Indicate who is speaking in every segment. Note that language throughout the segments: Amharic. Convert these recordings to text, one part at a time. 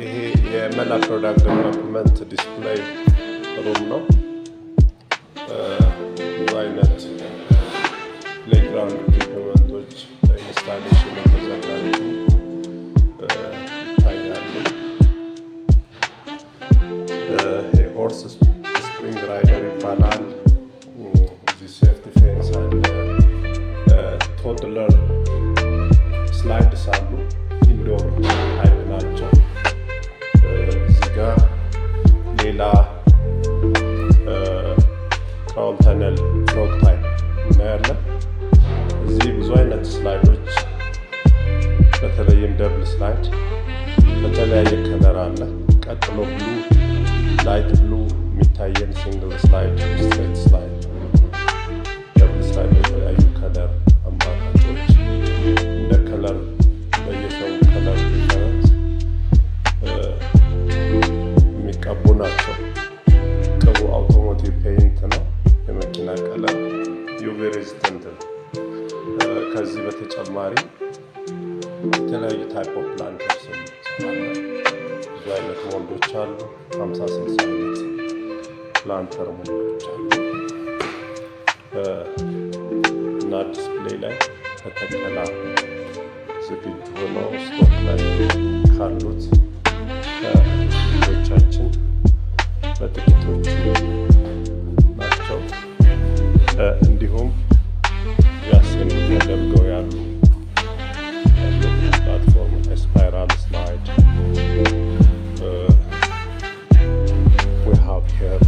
Speaker 1: ይሄ የመላ ፕሮዳክት ዴቨሎፕመንት ዲስፕሌይ ሩም ነው። ብዙ አይነት ፕሌይግራውንድ ኢኩዊፕመንቶች ኢንስታሌሽን የተዘጋጁ ይታያሉ። ሆርስ ስፕሪንግ ራይደር ይባላል። እዚህ ሴፍቲ ፌንስ አለ። ቶድለር ስላይድስ አሉ። ኢንዶር ታይፕ ናቸው። እዚህ ጋር ሌላ ክራውን ተነል ፍሮግ ታይፕ እናያለን። እዚህ ብዙ አይነት ስላይዶች በተለይም ደብል ስላይድ በተለያየ ከለር አለ። ቀጥሎ ብሉ ላይት ብሉ የሚታየን ሲንግል ስላይድ፣ ስትሬት ስላይድ፣ ደብል ስላይድ በተለያዩ ከለር አማራጮች እንደ ከለር በየሰው ከለር ዲፈረንስ የሚቀቡ ናቸው። ቅቡ አውቶሞቲቭ ፔይንት ነው። የመኪና ቀለም ዩቪ ሬዚስተንት ነው። ከዚህ በተጨማሪ የተለያዩ ታይፕ ኦፍ ፕላንተርስ ብዙ አይነት ሞልዶች አሉ። 50-60 አይነት ፕላንተር ሞልዶች አሉ እና ዲስፕሌይ ላይ ከተከላ ዝግጁ ሆነው ስቶክ ላይ ካሉት ቻችን በጥቂቶቹ ናቸው። እንዲሁም ያስን ተደርገው ያሉ ፕላትፎርም ስፓይራል ስላይድ we have here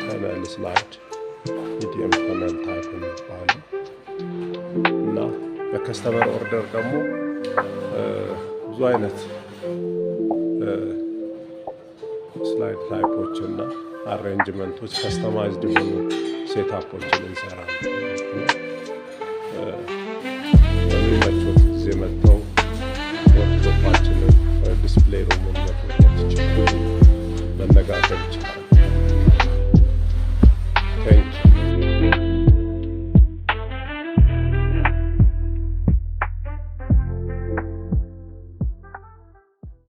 Speaker 1: tunnel slide medium tunnel type የሚባሉ እና በከስተመር ኦርደር ደግሞ ብዙ አይነት ስላይድ ታይፖች እና አሬንጅመንቶች ከስተማይዝድ የሆኑ ሴታፖችን እንሰራለን። በሚመቾት ጊዜ መጥተው